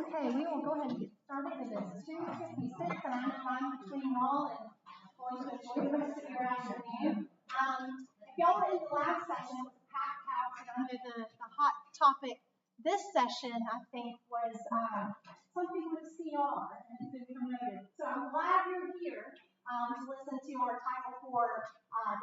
Okay, we will go ahead and get started. It is 2:56, and I'm flying between y'all and going to enjoy the rest of your afternoon. If y'all were in the last session, it was a packed house, and I know the hot topic this session, I think, was something with CR and it's been promoted. So I'm glad you're here to listen to our Title IV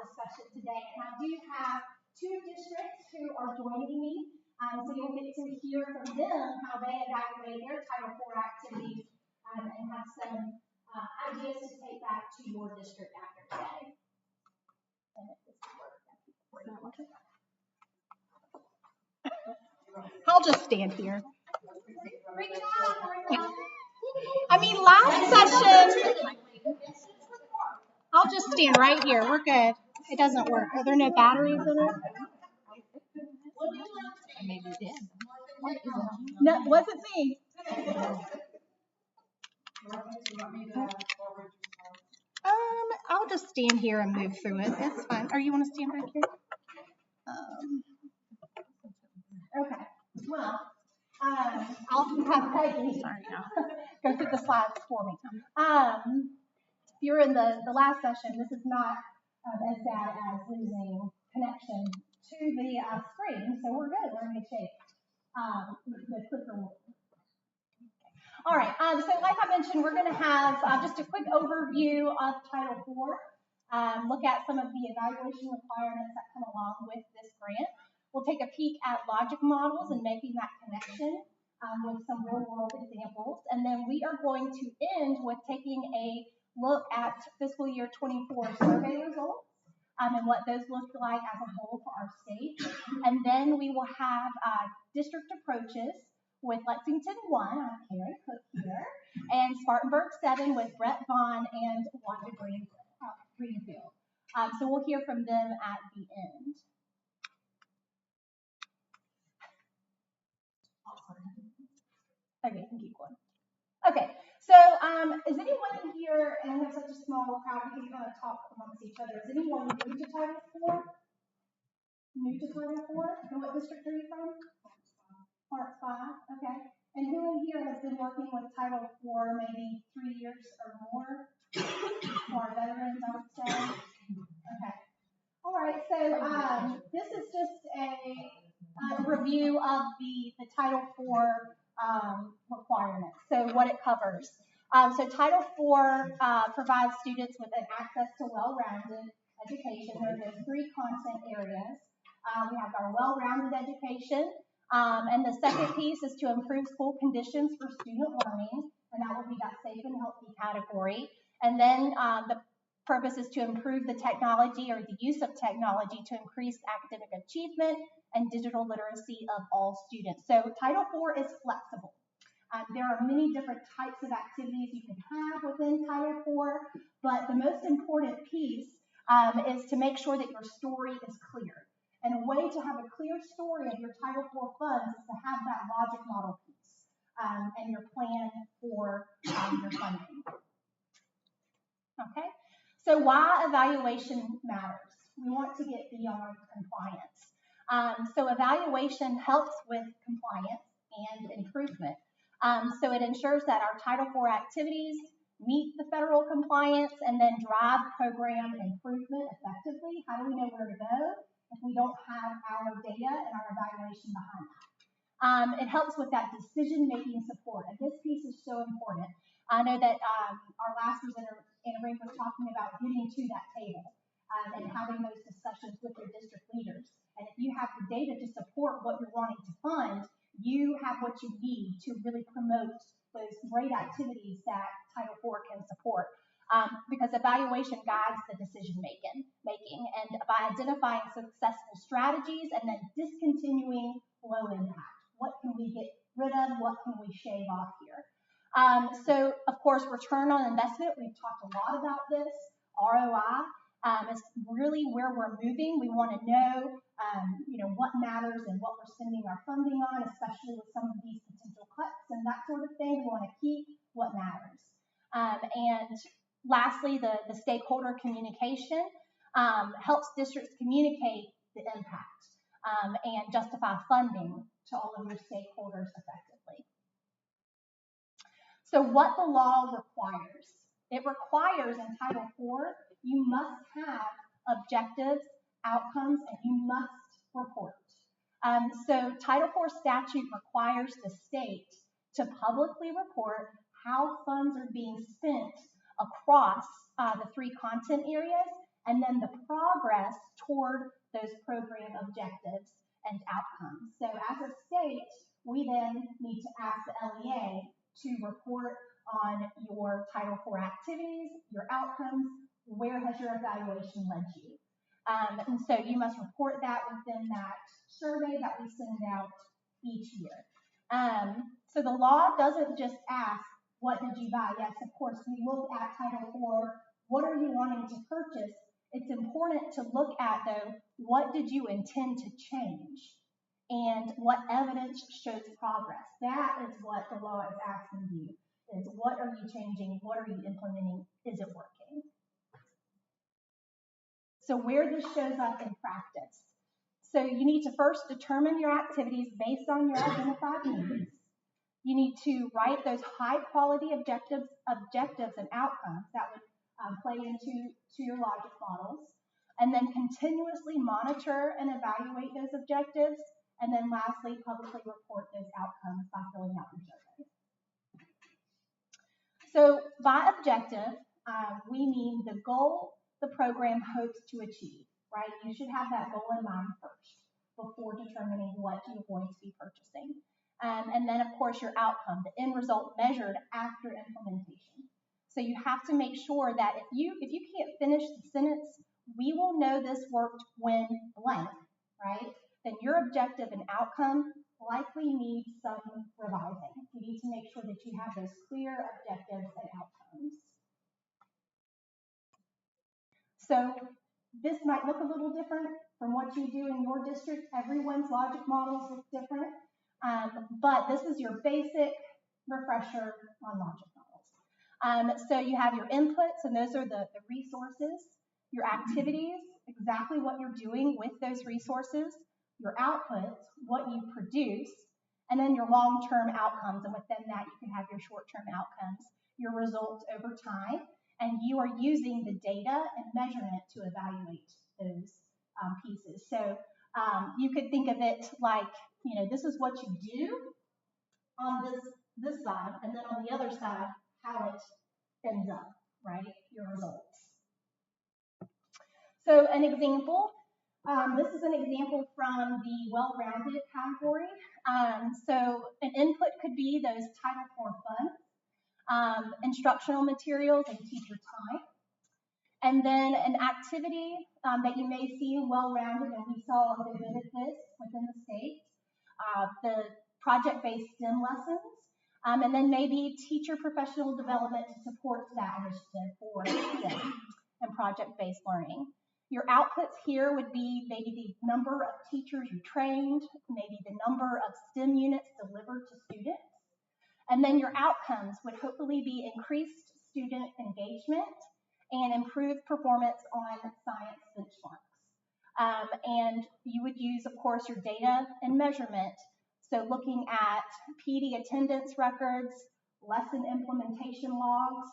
discussion today. And I do have two districts who are joining me. So you'll get to hear from them how they evaluate their Title IV activities and have some ideas to take back to your district after today. I'll just stand here. I mean, last session, I'll just stand right here. We're good. It doesn't work. Are there no batteries in it? Maybe it did. No, it wasn't me. I'll just stand here and move through it. That's fine. Or you want to stand right here? Okay. Well, I'll have Peggy go through the slides for me. If you're in the last session, this is not as bad as losing connection to the screen, so we're good. We're in good shape. The clicker will. All right. So like I mentioned, we're going to have just a quick overview of Title IV. Look at some of the evaluation requirements that come along with this grant. We'll take a peek at logic models and making that connection with some real-world examples. And then we are going to end with taking a look at fiscal year 24 survey results and what those look like as a whole for our state. And then we will have district approaches with Lexington 1, I have Karen Cook here, and Spartanburg 7 with Brett Vaughn and Wanda Greenfield. So we'll hear from them at the end. Okay, you can keep going. Okay, so is anyone in here, and we have such a small crowd, we can kind of talk amongst each other. Is anyone new to Title IV? New to Title IV? And what district are you from? Part 5, okay. And who in here has been working with Title IV maybe 3 years or more? Or veterans, I would say. Okay. All right, so this is just a review of the Title IV requirements, so what it covers. So Title IV provides students with an access to well-rounded education. There are those 3 content areas. We have our well-rounded education, and the second piece is to improve school conditions for student learning, and that will be that safe and healthy category. And then the purpose is to improve the technology or the use of technology to increase academic achievement and digital literacy of all students. So Title IV is flexible. There are many different types of activities you can have within Title IV, but the most important piece is to make sure that your story is clear. And a way to have a clear story of your Title IV funds is to have that logic model piece and your plan for your funding. Okay, so why evaluation matters? We want to get beyond compliance. So evaluation helps with compliance and improvement. So it ensures that our Title IV activities meet the federal compliance and then drive program improvement effectively. How do we know where to go if we don't have our data and our evaluation behind that? It helps with that decision-making support, and this piece is so important. I know that our last presenter, Anna Brink, was talking about getting to that table and having those discussions with your district leaders. And if you have the data to support what you're wanting to fund, you have what you need to really promote those great activities that Title IV can support. Because evaluation guides the decision making, and by identifying successful strategies and then discontinuing low impact. What can we get rid of? What can we shave off here? So, of course, return on investment. We've talked a lot about this. ROI is really where we're moving. We want to know, what matters and what we're spending our funding on, especially with some of these potential cuts and that sort of thing. We want to keep what matters. And lastly, the stakeholder communication helps districts communicate the impact and justify funding to all of your stakeholders effectively. So what the law requires, it requires in Title IV, you must have objectives, outcomes, and you must report. So Title IV statute requires the state to publicly report how funds are being spent across the 3 content areas, and then the progress toward those program objectives and outcomes. So as a state, we then need to ask the LEA to report on your Title IV activities, your outcomes, where has your evaluation led you. And so you must report that within that survey that we send out each year. So the law doesn't just ask, what did you buy? Yes, of course, we look at Title IV, what are you wanting to purchase? It's important to look at, though, what did you intend to change? And what evidence shows progress? That is what the law is asking you, is what are you changing? What are you implementing? Is it working? So where this shows up in practice. So you need to first determine your activities based on your identified needs. You need to write those high quality objectives and outcomes that would play into your logic models, and then continuously monitor and evaluate those objectives, and then lastly, publicly report those outcomes by filling out your survey. So by objective, we mean the goal the program hopes to achieve, right? You should have that goal in mind first before determining what you're going to be purchasing. And then, of course, your outcome, the end result measured after implementation. So you have to make sure that if you can't finish the sentence, we will know this worked when blank, right? Then your objective and outcome likely needs some revising. You need to make sure that you have those clear objectives and outcomes. So this might look a little different from what you do in your district. Everyone's logic models look different, but this is your basic refresher on logic models. So you have your inputs, and those are the resources, your activities, exactly what you're doing with those resources, your outputs, what you produce, and then your long-term outcomes. And within that, you can have your short-term outcomes, your results over time, and you are using the data and measurement to evaluate those pieces. So you could think of it like, this is what you do on this side, and then on the other side, how it ends up, right? Your results. So an example, this is an example from the well-rounded category. So an input could be those Title IV funds, instructional materials, and teacher time. And then an activity that you may see well-rounded, and we saw a bit of this within the state, the project-based STEM lessons, and then maybe teacher professional development to support that initiative for STEM and project-based learning. Your outputs here would be maybe the number of teachers you trained, maybe the number of STEM units delivered to students. And then your outcomes would hopefully be increased student engagement and improved performance on science benchmarks. And you would use, of course, your data and measurement. So looking at PD attendance records, lesson implementation logs,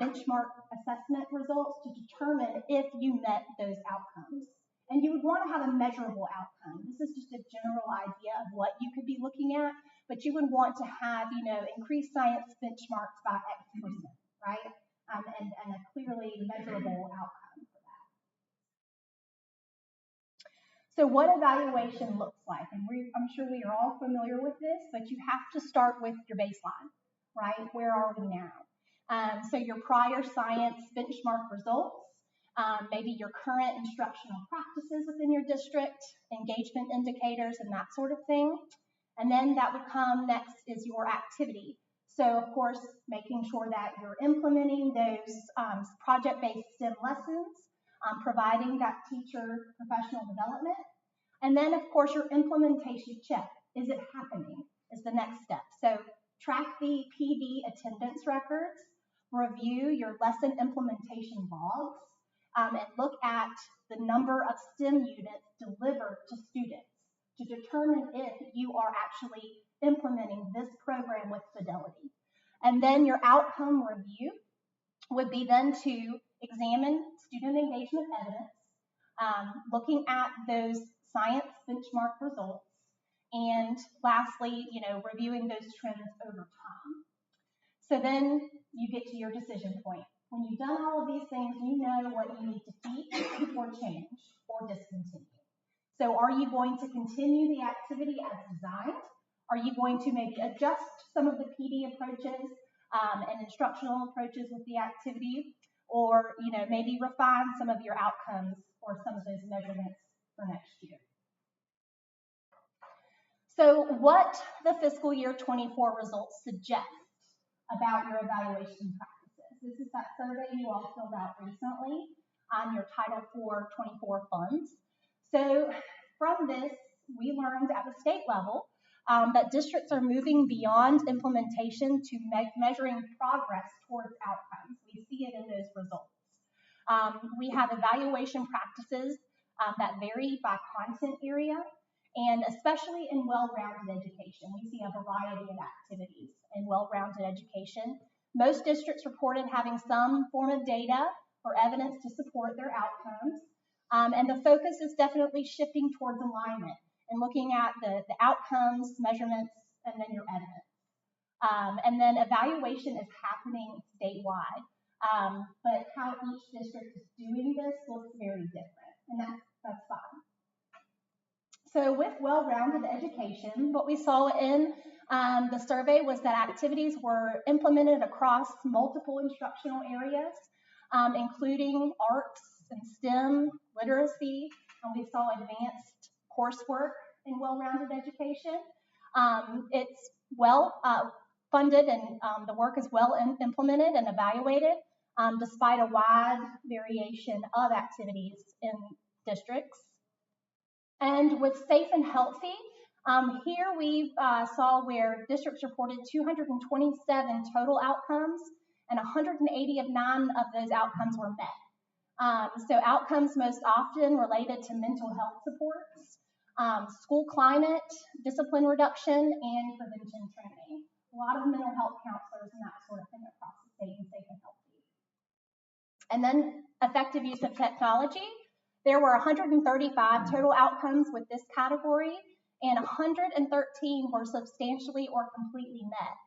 benchmark assessment results to determine if you met those outcomes. And you would want to have a measurable outcome. This is just a general idea of what you could be looking at, but you would want to have, increased science benchmarks by X%, right? And a clearly measurable outcome for that. So what evaluation looks like, and I'm sure we are all familiar with this, but you have to start with your baseline, right? Where are we now? So your prior science benchmark results, maybe your current instructional practices within your district, engagement indicators, and that sort of thing. And then that would come next is your activity. So, of course, making sure that you're implementing those project-based STEM lessons, providing that teacher professional development. And then, of course, your implementation check. Is it happening? Is the next step. So track the PD attendance records, review your lesson implementation logs, and look at the number of STEM units delivered to students to determine if you are actually implementing this program with fidelity. And then your outcome review would be then to examine student engagement evidence, looking at those science benchmark results, and lastly, reviewing those trends over time. So then you get to your decision point. When you've done all of these things, you know what you need to keep or change or discontinue. So are you going to continue the activity as designed? Are you going to maybe adjust some of the PD approaches and instructional approaches with the activity, or maybe refine some of your outcomes or some of those measurements for next year? So what the fiscal year 24 results suggest about your evaluation practices. This is that survey you all filled out recently on your Title IV 24 funds. So from this, we learned at the state level that districts are moving beyond implementation to measuring progress towards outcomes. We see it in those results. We have evaluation practices that vary by content area, and especially in well-rounded education. We see a variety of activities in well-rounded education. Most districts reported having some form of data or evidence to support their outcomes. And the focus is definitely shifting towards alignment and looking at the outcomes, measurements, and then your evidence. And then evaluation is happening statewide. But how each district is doing this looks very different, and that's fine. So with well-rounded education, what we saw in the survey was that activities were implemented across multiple instructional areas, including arts and STEM, literacy, and we saw advanced coursework in well-rounded education. It's well funded, and the work is well implemented and evaluated, despite a wide variation of activities in districts. And with safe and healthy, here we saw where districts reported 227 total outcomes, and 189 of those outcomes were met. So outcomes most often related to mental health supports, school climate, discipline reduction, and prevention training. A lot of mental health counselors and that sort of thing across the state in safe and healthy. And then effective use of technology. There were 135 total outcomes with this category, and 113 were substantially or completely met.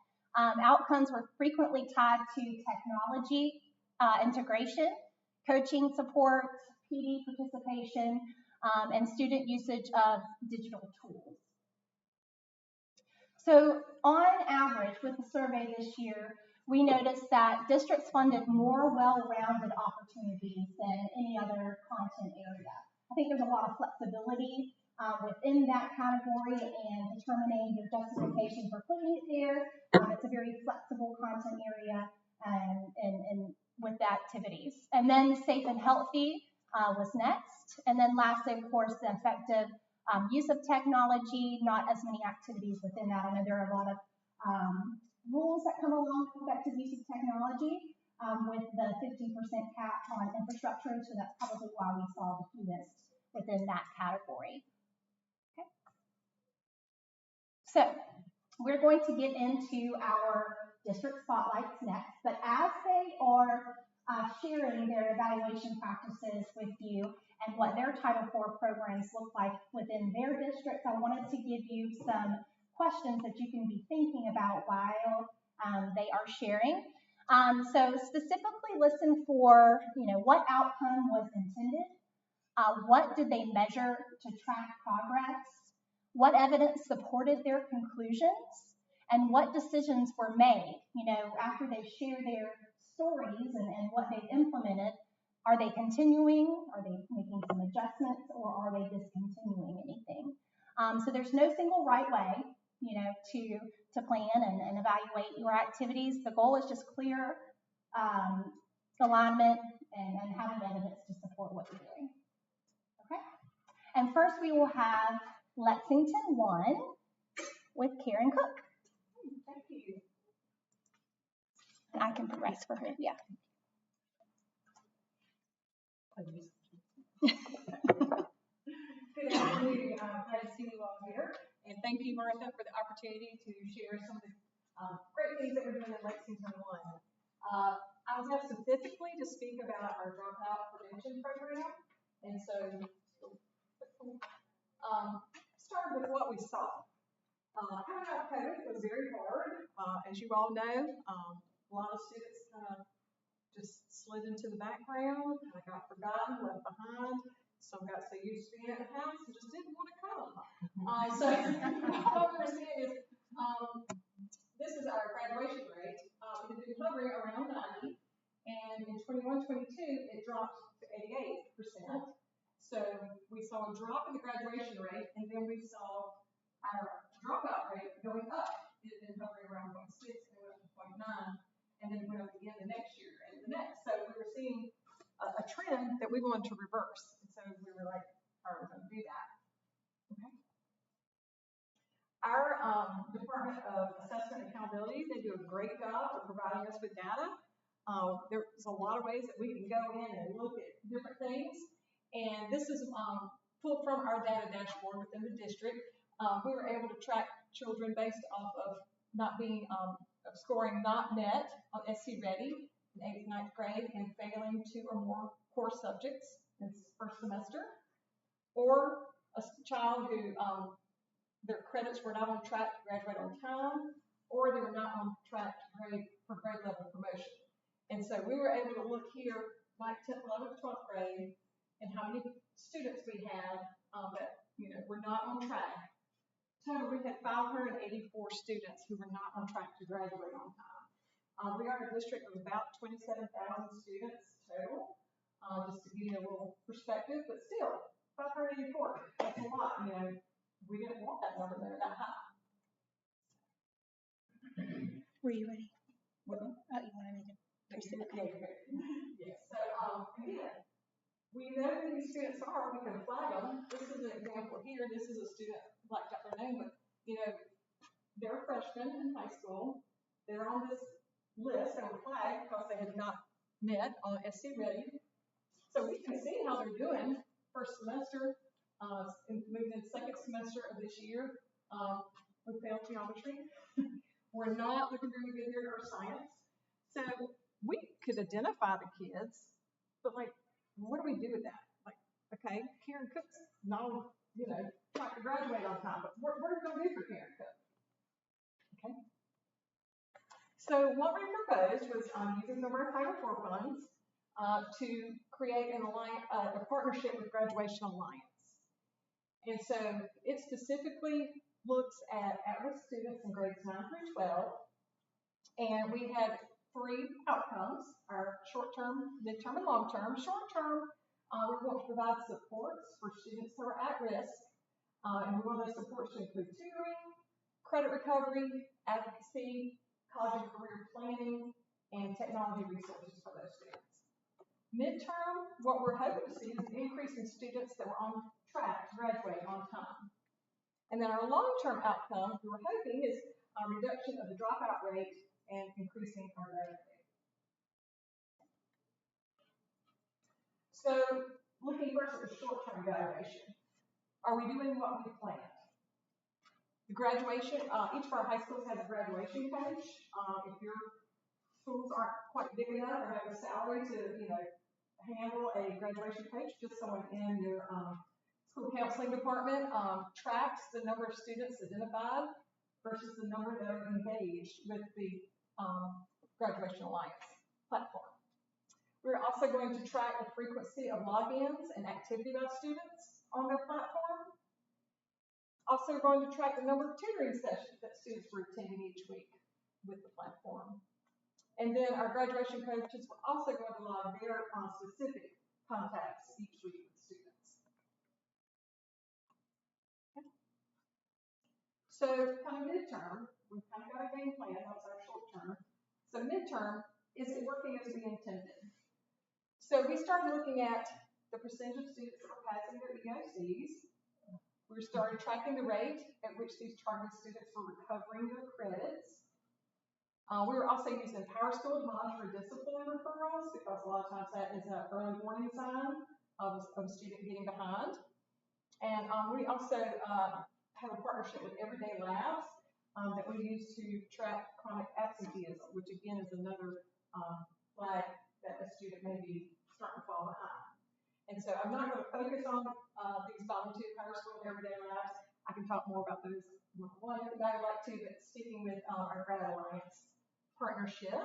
Outcomes were frequently tied to technology integration, coaching support, PD participation, and student usage of digital tools. So on average, with the survey this year, we noticed that districts funded more well-rounded opportunities than any other content area. I think there's a lot of flexibility within that category and determining your justification for putting it there. It's a very flexible content area and with the activities. And then safe and healthy was next. And then lastly, of course, the effective use of technology, not as many activities within that. I know there are a lot of rules that come along with effective use of technology with the 15% cap on infrastructure, so that's probably why we saw the fewest within that category. Okay. So we're going to get into our district spotlights next, but as they are sharing their evaluation practices with you and what their Title IV programs look like within their districts, I wanted to give you some questions that you can be thinking about while they are sharing. So specifically listen for, what outcome was intended, what did they measure to track progress, what evidence supported their conclusions, and what decisions were made, after they share their stories and what they've implemented. Are they continuing? Are they making some adjustments, or are they discontinuing anything? So there's no single right way, to plan and evaluate your activities. The goal is just clear alignment and having evidence to support what you're doing. Okay? And first we will have Lexington 1 with Karen Cook. Thank you. And I can progress for her, yeah. Good afternoon. Glad to see you all here. And thank you, Martha, for the opportunity to share some of the great things that we're doing in Lexington to speak about our dropout prevention program. And so, started with what we saw. Coming out of COVID was very hard. As you all know, a lot of students kind of just slid into the background, kind of got forgotten, left behind. Some got so used to being at the house and just didn't want to come. So what we're seeing is this is our graduation rate. It had been hovering around 90, and in 21-22 it dropped to 88%. So we saw a drop in the graduation rate, and then we saw our dropout rate going up. It had been hovering around 0.6, and it went up to 0.9, and then it went up again the next year and the next. So we were seeing a trend that we wanted to reverse. And so we were like, how are we going to do that? Okay. Our Department of Assessment and Accountability, they do a great job of providing us with data. There's a lot of ways that we can go in and look at different things. And this is pulled from our data dashboard within the district. We were able to track children based off of not being, scoring not met on SC Ready in 8th and 9th grade and failing 2 or more core subjects in first semester, or a child who their credits were not on track to graduate on time, or they were not on track for grade level promotion. And so we were able to look here, like 10th, 11th, 12th grade, and how many students we had that were not on track. Total, we had 584 students who were not on track to graduate on time. We are a district of about 27,000 students total, just to give you a little perspective, but still, 584, that's a lot. We didn't want that number there that high. Were you ready? Well, You wanted me to? Yes. So, again, we know who these students are. We can flag them. This is an example here. This is a student, blacked out their name, but they're freshmen in high school. They're on this list and flagged because they had not met on SC Ready. So we can see how they're doing first semester, moving into second semester of this year. We failed geometry. We're not looking very good here in earth science. So we could identify the kids, but what do we do with that? Okay, Karen Cook's not trying to graduate on time, but what are we going to do for Karen Cook? Okay. So what we proposed was using some of our Title IV funds to create a partnership with Graduation Alliance. And so it specifically looks at at-risk students in grades 9 through 12. And we had 3 outcomes, our short-term, mid-term, and long-term. Short-term, we want to provide supports for students who are at risk. And we want those supports to include tutoring, credit recovery, advocacy, college and career planning, and technology resources for those students. Midterm, what we're hoping to see is an increase in students that were on track to graduate on time. And then our long-term outcome, we were hoping, is a reduction of the dropout rate and increasing our grade rate. So, looking first at the short-term evaluation, are we doing what we planned? The graduation, each of our high schools has a graduation coach. If your schools aren't quite big enough or have a salary to, handle a graduation coach, just someone in your school counseling department tracks the number of students identified versus the number that are engaged with the Graduation Alliance platform. We're also going to track the frequency of logins and activity by students on their platform. Also, we're going to track the number of tutoring sessions that students were attending each week with the platform. And then our graduation coaches were also going to log their specific contacts each week with students. Okay. So, kind of midterm, we've kind of got a game plan. That was our short term. So, midterm, is it working as we intended? So we started looking at the percentage of students that were passing their EOCs. We started tracking the rate at which these targeted students were recovering their credits. We were also using PowerSchool to monitor discipline referrals because a lot of times that is an early warning sign of a student getting behind. And we also have a partnership with Everyday Labs that we use to track chronic absenteeism, which again is another flag that a student may be starting to fall behind. And so I'm not going to focus on these volunteer power school everyday labs. I can talk more about those one if I'd like to, but sticking with our Grad Alliance partnership.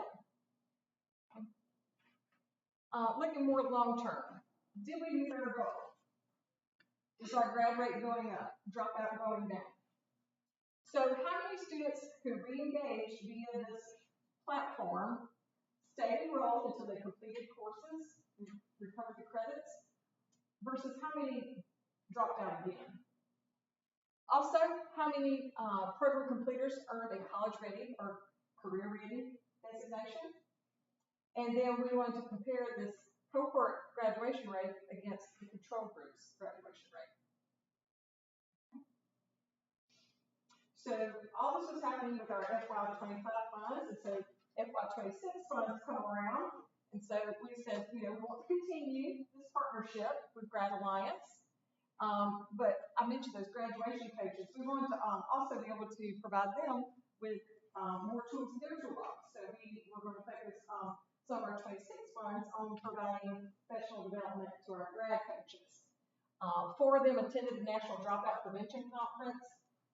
Looking more long term. Did we meet our goal? Is our grad rate going up? Dropout going down? So how many students who re-engaged via this platform stayed enrolled until they completed courses and recovered the credits versus how many dropped out again? Also, how many program completers earned a college ready or career ready designation? And then we want to compare this cohort graduation rate against the control group's graduation rate. So all this was happening with our FY25 funds, and so FY26 funds come around, and so we said, we want to continue this partnership with Grad Alliance, but I mentioned those graduation coaches. We wanted to also be able to provide them with more tools in their toolbox. So we're going to focus some of our 26 funds on providing professional development to our grad coaches. 4 of them attended the National Dropout Prevention Conference,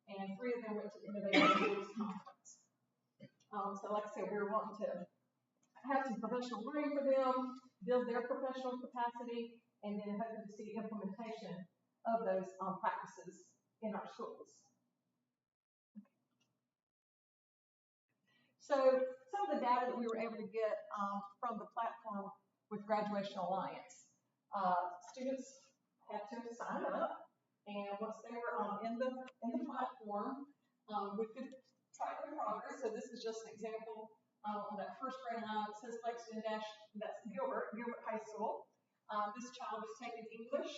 and 3 of them went to the Innovative Schools Conference. So like I said, we were wanting to have some professional learning for them, build their professional capacity, and then hoping to see implementation of those practices in our schools. So some of the data that we were able to get from the platform with Graduation Alliance. Students had to sign up, and once they were in the platform, we could track their progress. So this is just an example on that first grade line. It says Lexington Dash, that's Gilbert High School. This child was taking English,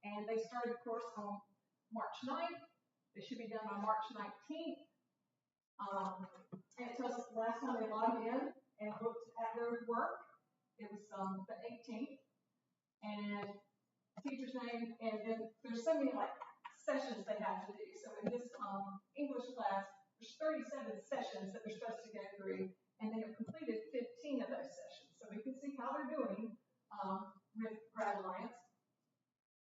and they started the course on March 9th. They should be done by March 19th. And it tells us the last time they logged in and looked at their work, it was the 18th. And teacher's name, and then there's so many sessions they have to do. So in this English class, there's 37 sessions that they're supposed to go through, and they have completed 15 of those sessions. So we can see how they're doing with Grad Alliance.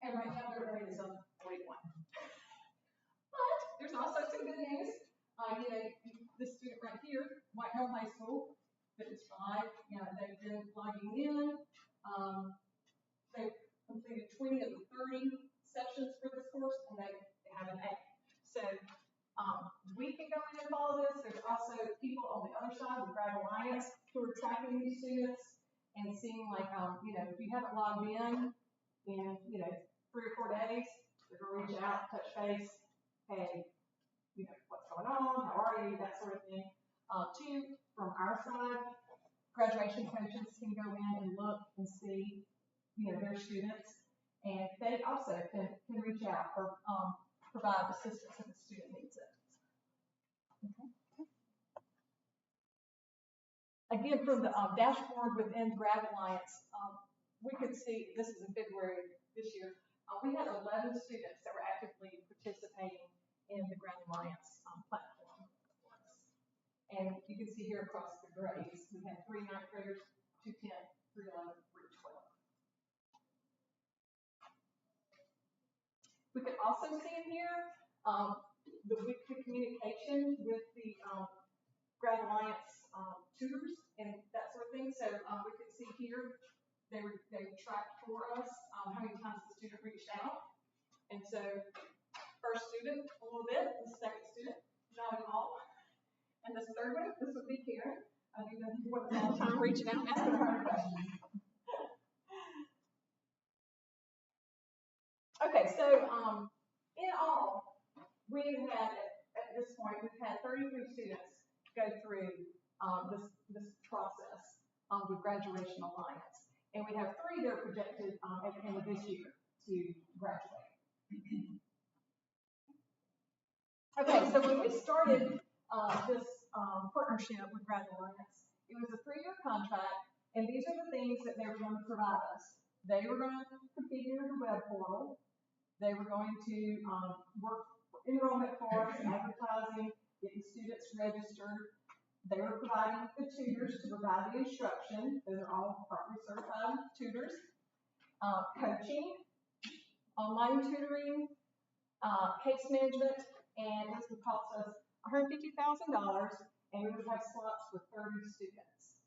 And right now their grade is 41. But there's also some good news. This student right here, White Hill High School, Fitness 5, they've been logging in. They've completed 20 of the 30 sessions for this course, and they have an A. So we can go in and follow this. There's also people on the other side with Grad Alliance who are tracking these students and seeing if you haven't logged in 3 or 4 days, they're going to reach out, touch base, hey, what's going on, how are you, that sort of thing. 2, from our side, graduation coaches can go in and look and see their students, and they also can reach out or provide assistance if the student needs it. Okay. Again, from the dashboard within Grad Alliance, we could see, this is in February this year, we had 11 students that were actively participating in the Grad Alliance platform. And you can see here across the grades, we had 3 9th graders, 2 10th, 3 11, 3 12. We could also see in here the weekly communication with the Grad Alliance tutors and that sort of thing. So we could see here they tracked for us how many times the student reached out. And so first student a little bit, the second student not at all, and this third one, this would be Karen. You know, more than all the time reaching out and asking hard questions. Okay, so in all, we had at this point we've had 33 students go through this process with Graduation Alliance, and we have 3 that are projected at the end of this year to graduate. Okay, so when we started this partnership with Grad Alliance, it was a 3-year contract, and these are the things that they were going to provide us. They were going to configure the web portal. They were going to work for enrollment for us, advertising, getting students registered. They were providing the tutors to provide the instruction. Those are all properly certified tutors. Coaching, online tutoring, case management, and this would cost us $150,000, and we would have slots for 30 students.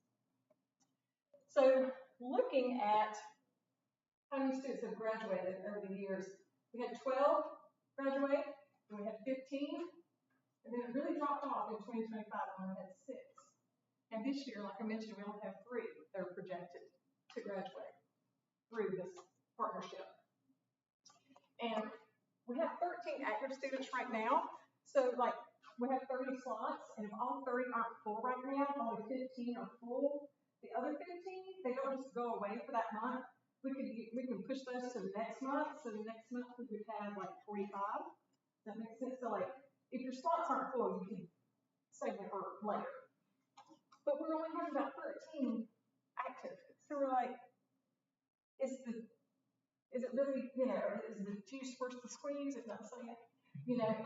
So looking at how many students have graduated over the years, we had 12 graduate, and we had 15, and then it really dropped off in 2025 when we had 6. And this year, like I mentioned, we only have 3 that are projected to graduate through this partnership. And we have 13 active students right now. So like we have 30 slots, and if all 30 aren't full right now, only 15 are full. The other 15, they don't just go away for that month. We can push those to the next month. So the next month we would have like 45. Does that make sense? So like if your slots aren't full, you can save them for later. But we're only having about 13 active. So we're like, is it really, is the juice worth the squeeze? Is that saying it?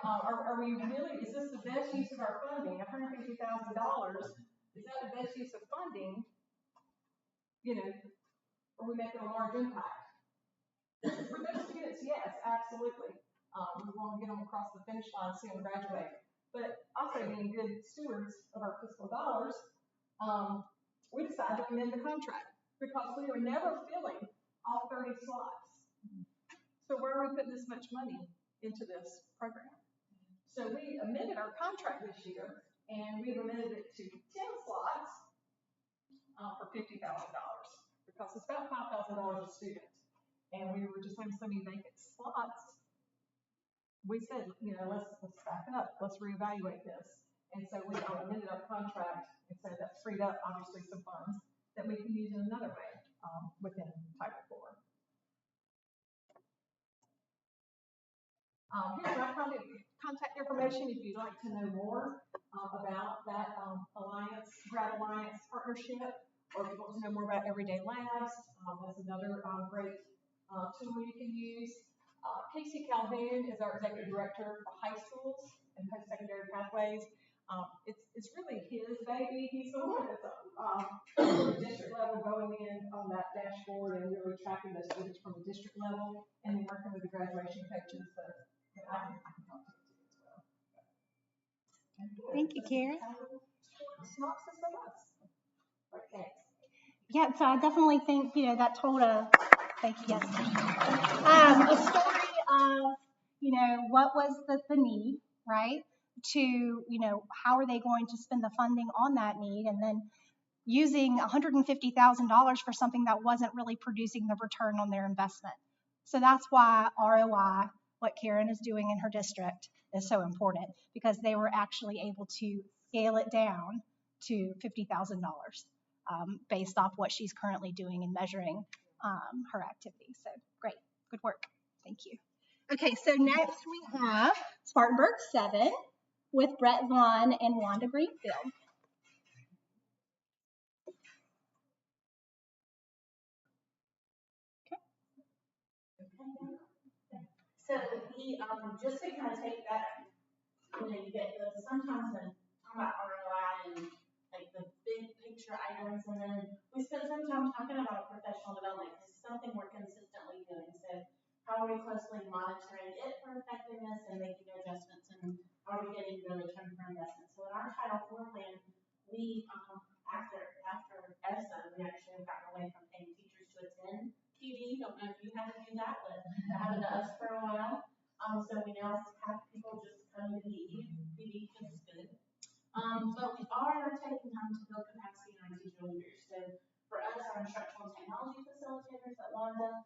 Are we really, is this the best use of our funding? $150,000, is that the best use of funding? Are we making a large impact? For those students, yes, absolutely. We want to get them across the finish line, see them graduate. But also being good stewards of our fiscal dollars, we decided to amend the contract because we were never filling all 30 slots. So where are we putting this much money into this program? So we amended our contract this year, and we've amended it to 10 slots for $50,000 because it's about $5,000 a student. And we were just having so many vacant slots. We said, let's back up, let's reevaluate this. And so we amended our contract, and so that's freed up obviously some funds that we can use in another way within Title IV. Here's my contact information if you'd like to know more about that Grad Alliance partnership, or if you want to know more about Everyday Labs. That's another great tool you can use. Casey Calhoun is our executive director for high schools and post-secondary pathways. It's really his baby. He's the one that's from the district level going in on that dashboard and really tracking the students from the district level, and then working with the graduation coaches that I can talk to as well. Thank you, Karen. Synopsis of us. Okay. Yeah, so I definitely think, that told thank you, yes. A story of, what was the need, right? To, how are they going to spend the funding on that need, and then using $150,000 for something that wasn't really producing the return on their investment. So that's why ROI, what Karen is doing in her district, is so important, because they were actually able to scale it down to $50,000 based off what she's currently doing and measuring her activities. So great, good work. Thank you. Okay, so next we have Spartanburg 7 with Brett Vaughn and Wanda Greenfield. So we just to kind of take that, you get the sometimes when talk about ROI and like the big picture items, and then we spend some time talking about professional development because it's something we're consistently doing. So how are we closely monitoring it for effectiveness and making adjustments, and how are we getting the return for investment? So in our Title IV plan, we after ESSA, we actually have gotten away from paying teachers to attend PD. Don't know if you had to do that, but it happened to us for a while. So we now have people just come to PD, which is good. But we are taking time to build capacity in our teacher leaders. So for us, our instructional technology facilitators that Wanda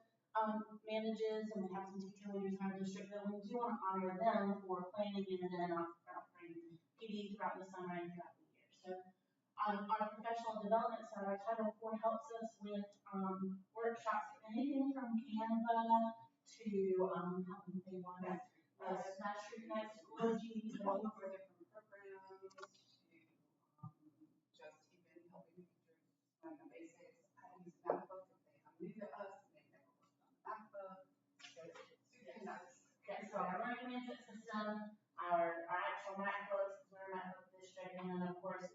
manages, and we have some teacher leaders in our district that we do want to honor them for planning and then offering PD throughout the summer and throughout the year. So our professional development side, our Title IV helps us with workshops, anything from Canva to helping they want mastery methodology, all of our different programs, to just even helping teachers learn the basics, how to use MacBook if they have new to us and they've never worked on the MacBook. So our learning management system, our actual MacBooks, we're a MacBook district, and then of course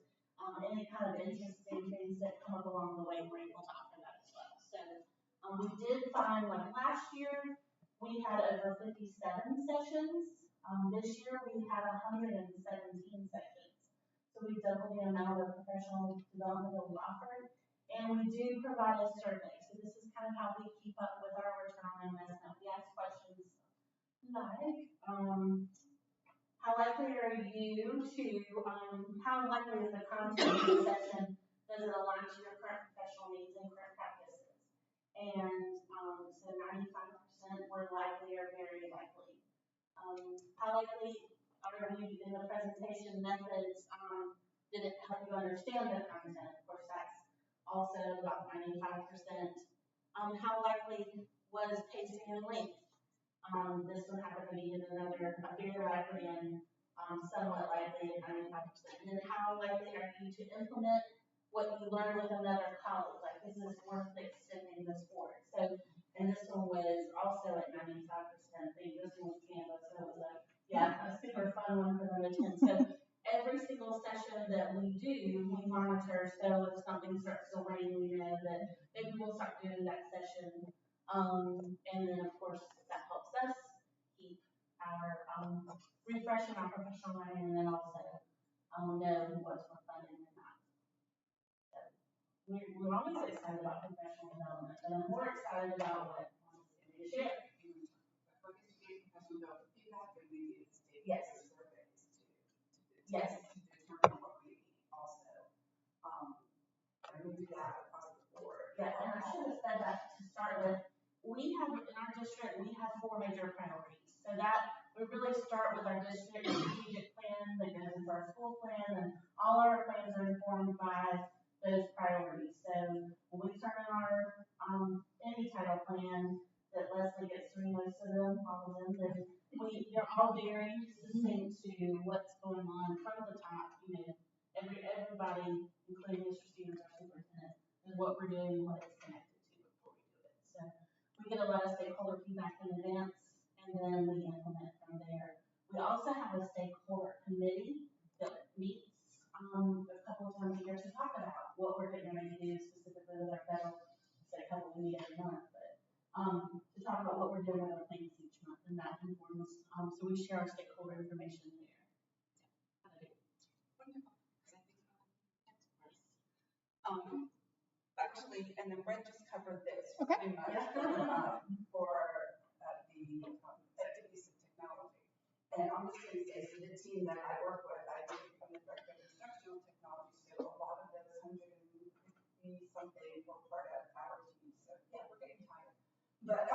any kind of interesting things that come up along the way, we're able to offer that as well. So we did find, like last year, we had over 57 sessions. This year we had 117 sessions. So we doubled the amount of professional development that we offer. And we do provide a survey. So this is kind of how we keep up with our return on investment. We ask questions like, how likely are you to, how likely is the content of the session, does it align to your current professional needs and current practices? And so 95% were likely or very likely. How likely are you in the presentation methods, did it help you understand the content? Of course, that's also about 95%. How likely was pacing and length? This one happened to be in another, very likely and somewhat likely at 95%. And then how likely are you to implement what you learned with another colleague? Like, this is worth extending this forward. So, and this one was also at 95%. I think this one was Canvas, so it was a super fun one for them to attend. So every single session that we do, we monitor. So if something starts to wane, we know that maybe we'll start doing that session. And then of course that helps us keep our refreshing our professional learning, and then also know what's more fun and not. So we're always excited about professional development, but I'm more excited about what Monica's going to share. Yes. Yes. To determine what we need also. And we do that across the board. Yeah, and I should have said that to start with. We have, in our district, we have 4 major priorities. So that, we really start with our district strategic plan that goes into our school plan, and all our plans are informed by those priorities. So when we turn in our any title plan that Leslie gets through most of them, all of them, then they're all very succinct to what's going on from the top. You know, everybody, including Mr. Stevens, our superintendent, is what we're doing and what it's connected to before we do it. So we get a lot of stakeholder feedback in advance, and then we implement from there. We also have a stakeholder committee that meets a couple of times a year to talk about what we're getting ready to do specifically with our federal stakeholder. We meet every month, but to talk about what we're doing with our plans each month, and that informs. So we share our stakeholder information there. Actually, and then Brent just covered this Okay. pretty much for the activities of technology. And I'm just going to say, so the team that I work with, I did become the director of instructional technology, so a lot of those 150 something were part of our team. So yeah, we're getting tired. But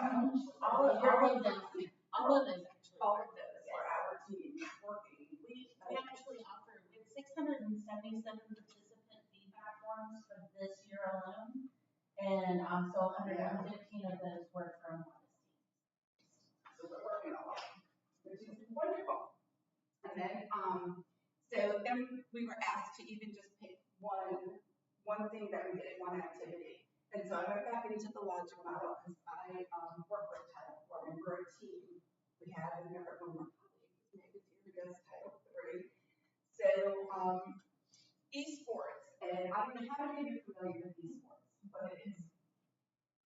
all of those actually. All of those are our team working. We actually offered 677 participant feedback forms for this year alone, and so 115 of those were from Monica's team. So we're working a lot, which is wonderful. And then, so then we were asked to even just pick one thing that we did, one activity. And so I went back into the logic model because I work with Title IV, and we're a team. We have a member of my colleagues, Megan's here, who does Title III. So esports, and I don't know how many of you are familiar with esports, but it is.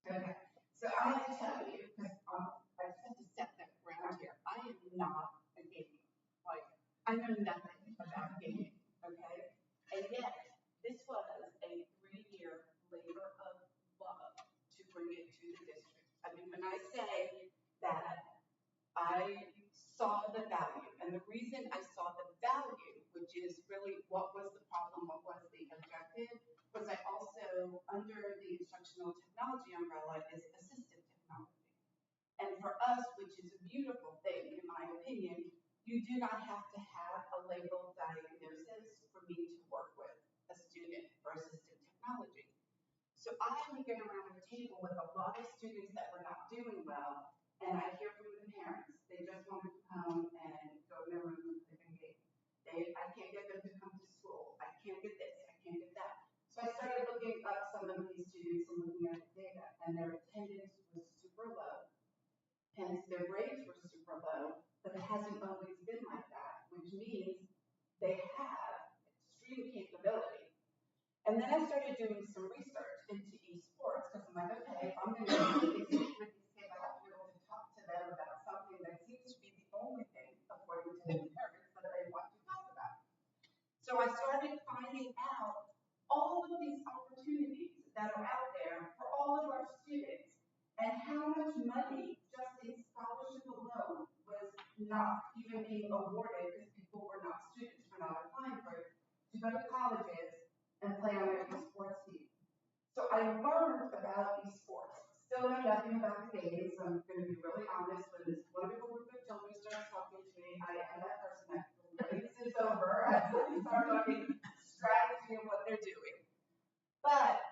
Okay, so I have to tell you, because I just have to set that ground here. I am not a gamer. Like, I know nothing about gaming, okay? And yet, this was a 3-year labor of love to bring it to the district. I mean, when I say that I saw the value, and the reason I saw the value, which is really what was the problem, what was the objective, was I also, under the instructional technology umbrella, is assistive technology. And for us, which is a beautiful thing, in my opinion, you do not have to have a labeled diagnosis for me to work with a student for assistive technology. So I would get around the table with a lot of students that were not doing well, and I hear from the parents. They just wanted to come and go in their room and play a game. I can't get them to come to school. I can't get this. I can't get that. So I started looking up some of these students and looking at the data, and their attendance was super low. Hence, their grades were super low, but it hasn't always been like that, which means they have extreme capability, And then I started doing some research into esports because I'm like, okay, if I'm going to do these with these kids, I have to be able to talk to them about something that seems to be the only thing, according to their parents, that they want to talk about. So I started finding out all of these opportunities that are out there for all of our students and how much money just in scholarship alone was not even being awarded because people were not students, were not applying for it, to go to colleges and play on their esports team. So I learned about esports. Still know nothing about the games. I'm going to be really honest. When this wonderful group of children starts talking to me, I am that person that believes it's over. I start talking strategy of what they're doing. But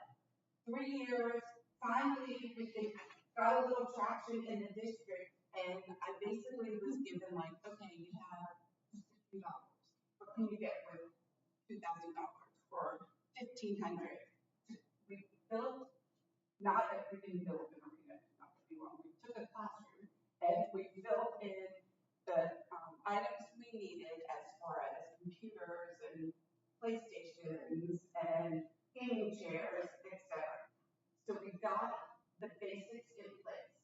3 years, finally, we got a little traction in the district, and I basically was given like, okay, you have $50. What can you get with $2,000 or $1,500? We built, not that we didn't build an arena, not to be wrong. We took a classroom and we built in the items we needed as far as computers and PlayStations and gaming chairs, etc. So we got the basics in place.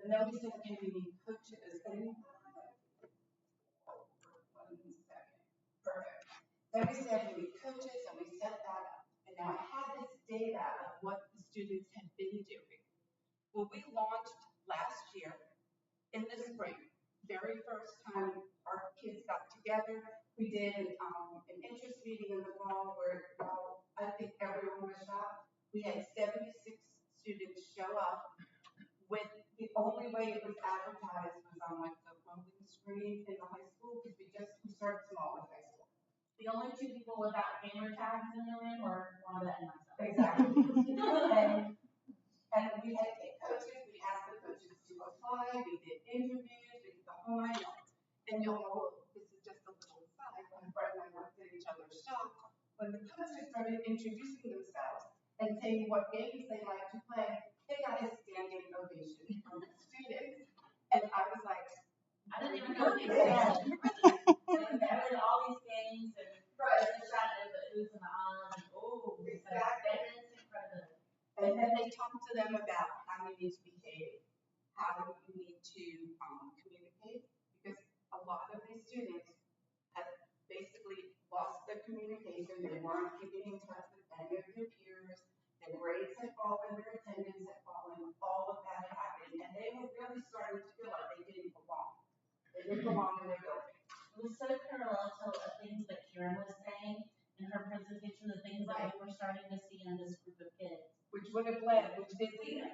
And then we said, okay, we need coaches. And 1 second. Perfect. Then we said we need coaches, and we set that up. And now I had this data of what the students had been doing. Well, we launched last year in the spring. Very first time our kids got together, we did an interest meeting in the fall where I think everyone was shocked. We had 76 students show up with the only way it was advertised was on like the rolling screen in the high school because we started small in high school. The only two people without gamer tags in the room were Wanda and myself. Exactly. and we had to take coaches. We asked the coaches to apply. We did interviews. We did the whole 9 yards. And you'll know this is just a little aside. When Brett and I worked at each other's shop, when the coaches started introducing themselves and saying what games they like to play, they got a standing ovation from the students. And I was like, I didn't even know these games. I played all these games and the shadow, but who's in the on, oh, exactly. It's incredible. And then they talked to them about how you need to behave, how you need to communicate, because a lot of these students have basically lost their communication. They weren't keeping in touch with any of their peers. Their grades had fallen, their attendance had fallen, all of that happened, and they were really starting to feel like they didn't belong. They didn't belong in their building. It was so parallel to the things that Karen was saying in her presentation, the things that we were starting to see in this group of kids. Which would have led, which did lead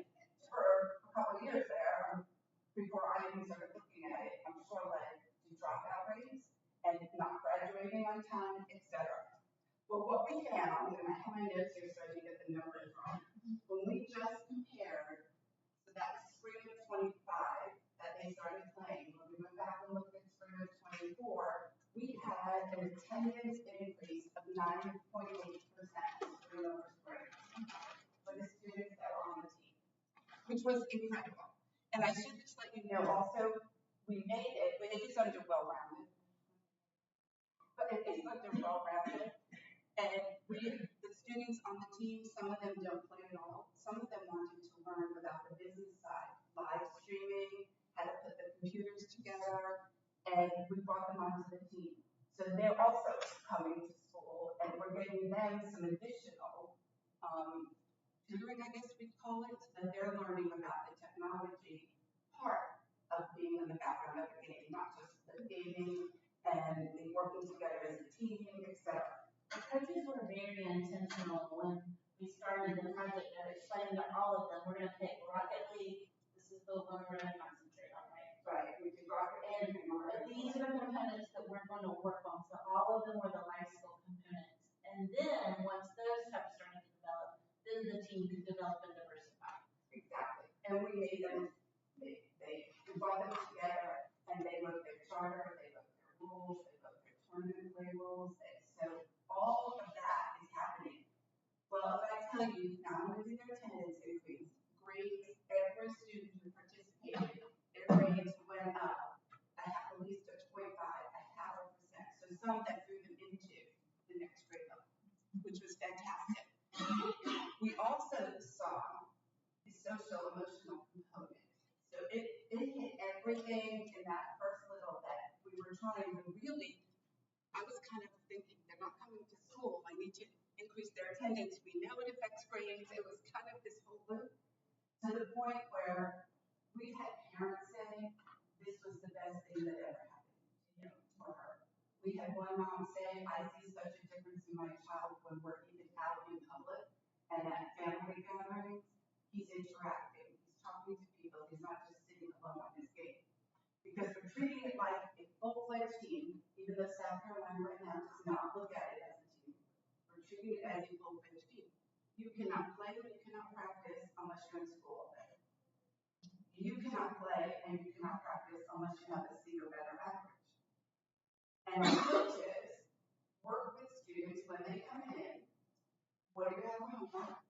for a couple of years there, before I even started looking at it, I'm sure led to dropout rates and not graduating on time, etc. But what we found, and I have my notes here so I can get the numbers wrong, when we just compared, so that was spring of 25 that they started playing. When we went back and looked at spring of 24, we had an attendance increase of 9.8% spring over spring for the students that were on the team, which was incredible. And I should just let you know also, we made it, but it is under well-rounded. But it is under well-rounded. And the students on the team, some of them don't play at all. Some of them wanted to learn about the business side, live streaming, how to put the computers together, and we brought them onto the team. So they're also coming to school, and we're getting them some additional tutoring, I guess we'd call it, so that they're learning about the technology part of being in the background of the game, not just the gaming and the working together as a team, etc. The coaches were very intentional when we started the project of explaining to all of them, we're going to pick Rocket League, this is the one we're going to concentrate on, right? Right, we did Rocket League. And these are the components that we're going to work on, so all of them were the life skill components. And then, once those have started to develop, then the team could develop and diversify. Exactly. And we made them, we brought them together, and they wrote their charter, they wrote their rules, they wrote their tournament play rules, so all of that is happening. Well, if I tell you, not only did their attendance increase, grades, every student who participated, their grades went up at least a 0.5, a half a percent. So some that threw them into the next grade level, which was fantastic. attendance, we know it affects grades. It was kind of this whole loop to the point where we've had parents say this was the best thing that ever happened to him or her. We had one mom say, I see such a difference in my child when we're even out in public and at family gatherings. He's interacting, he's talking to people, he's not just sitting alone on his game. Because we're treating it like a full-fledged team, even though South Carolina right now does not look at it as a team. We're treating it as a full-fledged team. You cannot play, you cannot practice unless you're in school all day. You cannot play and you cannot practice unless you have a C or better average. And our coaches work with students when they come in. What do you have for homework?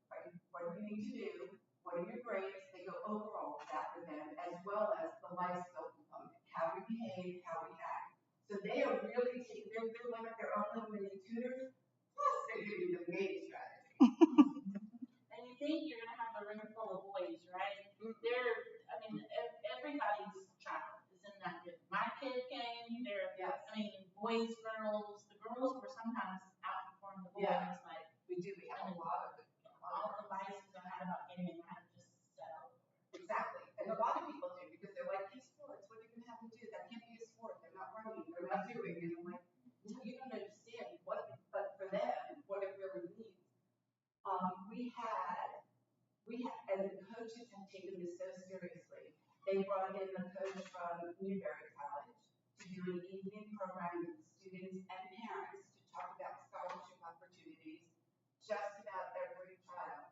What do you need to do? What are your grades? They go over all of that with them, as well as the life skill component, how we behave, how we act. So they are really, they're like their own little mini tutors, plus they're giving them game strategy. And you think you're going to have a room full of boys, right? They're, I mean, everybody's child is in that group. My kid came, Yes. I mean, boys, girls, the girls were sometimes outperforming the boys, Yeah. like, We have a lot of it. all the devices I had about getting them kind of just settle. Exactly. And a lot of people do because they're like, these sports, what are you going to have them do? That can't be a sport. They're not running. They're not doing it. And I'm like, no, you don't understand what, but for them, what it really means. And the coaches have taken this so seriously. They brought in the coach from Newberry College to do an evening program with students and parents to talk about scholarship opportunities. Just about every child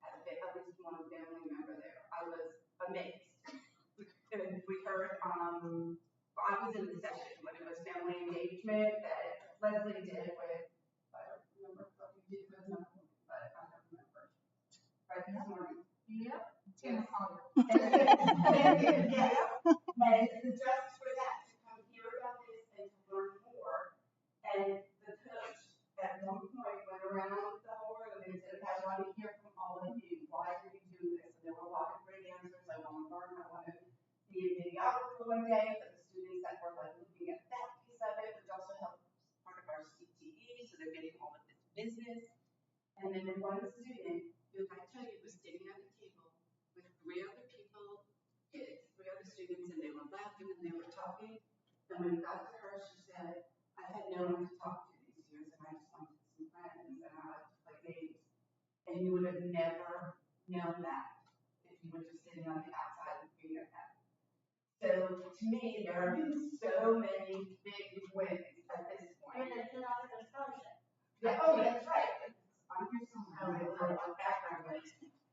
had at least one family member there. I was amazed. And we heard, I was in the session when it was family engagement that Leslie did with, I don't remember what we did with another one, but I don't remember. Right this morning. Yep. Tim Potter. Yeah. And just for that, to come hear about this and to learn more. And the coach at one point went around the whole room and said, I want to hear from all of you. Why are you doing this? And there were a lot of great answers. I want to learn. I want to be a videographer one day for the students that were like looking at that piece of it, which also helps part of our CTE, so they're getting all of this business. And then one student, who I tell you was sitting at a table with three other people, kids, three other students, and they were laughing and they were talking. And when it got to her, she said, I had no one to talk to these years, and I just wanted some friends, and I like to play games. And you would have never known that if you were just sitting on the outside looking at that. So to me, there have been so many big wins at this point. And it's not a scholarship. Yeah, oh, that's right. I'm here somewhere.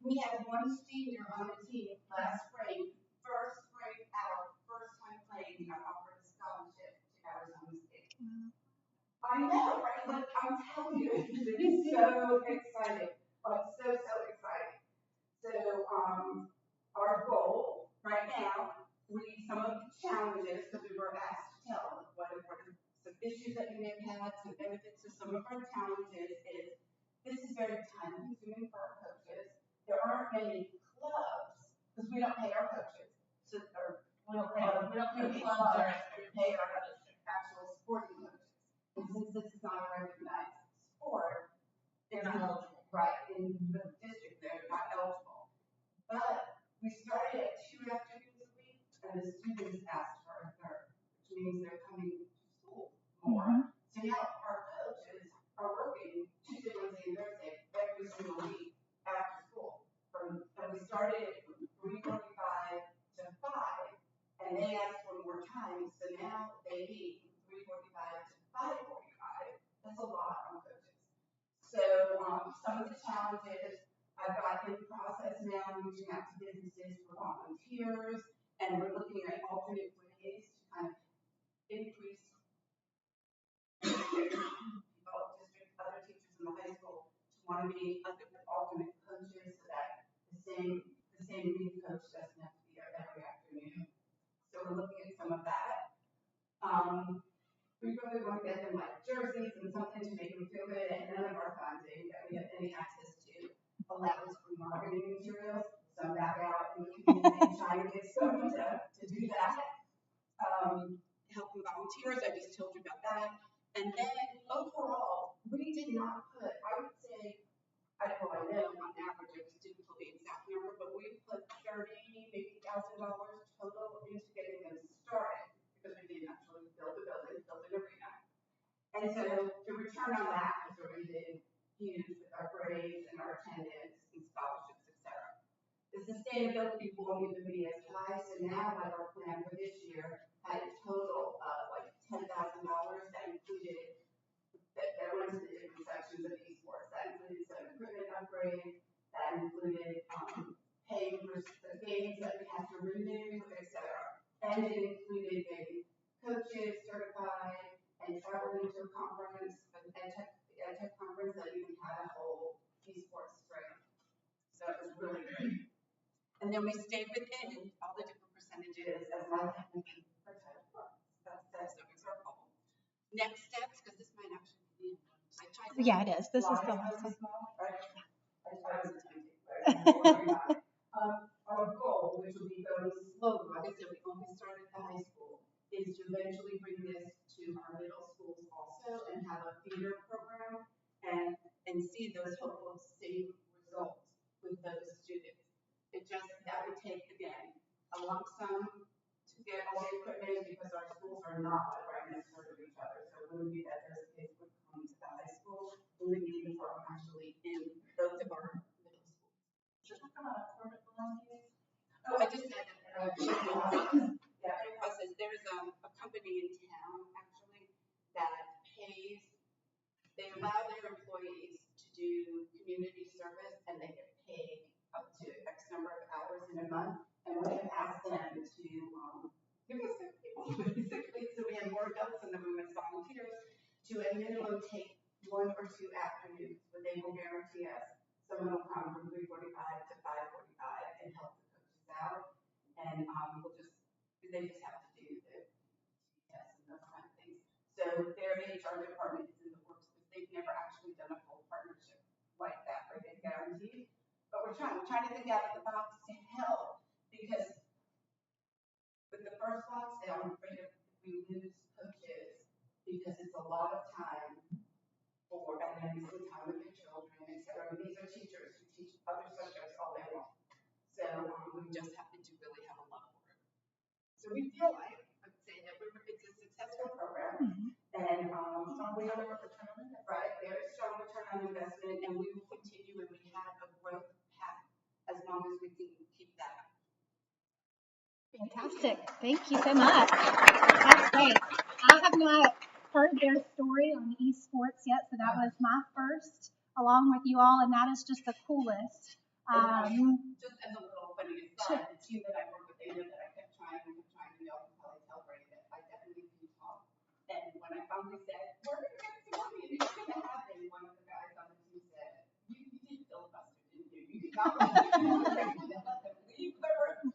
We had one senior on the team last spring, first grade out, first time playing, got offered a scholarship to Arizona State. I know, right? Like, I'm telling you, it is so exciting. Like, so exciting. So, our goal right now, some of the challenges that we were asked to tell, what are some issues that we may have had, some benefits of some of our challenges is, this is very time consuming for our coaches. There aren't many clubs, because we don't pay our coaches. So, we don't pay clubs directors, we pay our actual sporting coaches. And since this is not a recognized sport, it's not eligible. Right, in the district, they're not eligible. But we started at 2 afternoons a week, and the students asked for a third, which means they're coming to school more. So now our coaches are working Tuesday, Wednesday, and Thursday every single week after school. And we started at 3:45 to 5, and they asked for more time, so now they meet from 3:45 to 5:45. That's a lot on coaches. So some of the challenges I've got in process now, reaching out to businesses for volunteers, and we're looking at alternate ways to kind of increase other teachers in the high school to want to be alternate coaches so that the same lead coach doesn't have to be there every afternoon. So we're looking at some of that. We really want to get them like jerseys and something to make them feel good, and none of our funding that we have any access to allows for marketing materials. So I'm back out in the community trying to get someone to do that. Helping volunteers, I just told you about that. And then overall, we did not put, I would say, our grades and our attendance and scholarships, etc. The sustainability won't even be as high, so now like our plan for this year had a total of like $10,000 that included, that went to the different sections of esports. That included some equipment upgrade, that included paying for the games that we have to renew, etc. And it included getting coaches certified and traveling to a conference, an EdTech conference that even had a whole esports spring. So it was really great. And then we stayed within all the different percentages as well as we can protect funds. That's always our goal. Next steps, because this might actually be, I tried to. Yeah, it is. This is the last one. Our goal, which will be going slowly, like I said, we only started at the high school, is to eventually bring this to our middle schools also and have a feeder program and see those hopeful same results with those students. That would take, again, a lump sum to get all the equipment because our schools are not like right next door to each other. So it wouldn't be that those kids would come to the high school. We would need them for actually in both of our middle schools. Just talk about permit volunteers. Oh, I just said yeah, process. There's a company in town actually that pays, they allow their employees to do community service and they get paid up to X number of hours in a month. And we have asked them to give us their people, basically, so we have more adults in the room as volunteers to a minimum take 1 or 2 afternoons, but they will guarantee us someone will come from 3:45 to 5:45 and help the coaches out. And they just have to do the tests and those kind of things. So their HR department is in the works because they've never actually done a full partnership like that where they guarantee. But we're trying to think out of the box to help because with the first lockdown, I'm afraid if we lose coaches because it's a lot of time for and some time with your children, etc. These are teachers who teach other subjects all day long. So we just happen to really have a lot for it. So we feel like, I would say that it's a successful program, and we have a return on investment, right? Very strong return on investment, and we will continue, and we have a growth path as long as we can keep that up. Fantastic. Thank you so much. That's great. I have not heard their story on esports yet, so that was my first along with you all, and that is just the coolest. Just as a little funny aside, the team that I work with, they know that I kept trying, and y'all can probably tell Brady that I definitely can talk. And when I finally said, we're going to get some money, and it's going to happen, one of the guys on the team said, you did filibuster, didn't you? You did not leave the room.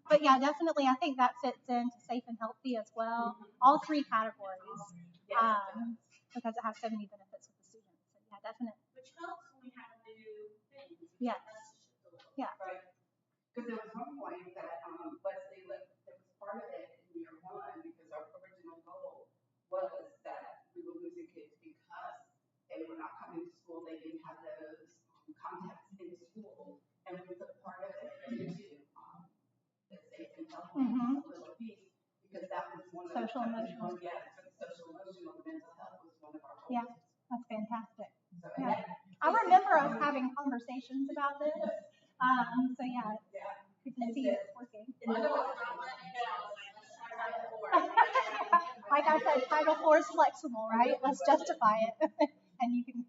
But yeah, definitely, I think that fits into safe and healthy as well. All 3 categories, because it has so many benefits with the students. So yeah, definitely. Which helps when we have new things. Yes. Yeah. Right. Because there was one point that Leslie left, that was part of it in year 1, because our original goal was that we were losing kids because they were not coming to school, they didn't have those contacts in school, and we put part of it into the safe and healthy little piece, because that was one of social emotional. Yeah, social emotional mental health was one of our goals. Yeah, that's fantastic. So, yeah. I remember us having conversations about this. So yeah, you can see it's working. Like I said, Title IV is flexible, right? Let's justify it, and you can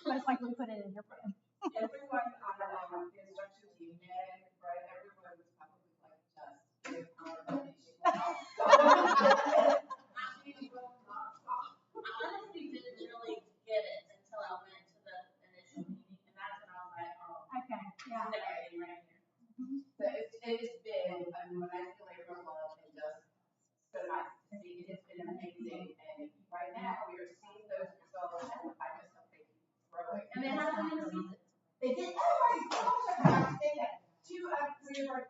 most likely put it in your plan. Everyone on the instruction team, right? Everyone was probably like just I honestly didn't really get it until I went to the initial meeting, and that's when I was like, oh, okay, yeah. everything right here. So it's been, when I feel like we're love and just so nice to see, it's been amazing. And right now we are seeing those results, and I just hope they keep growing. And they have one in the season. They did. Oh my gosh, I have to say that. 3 of our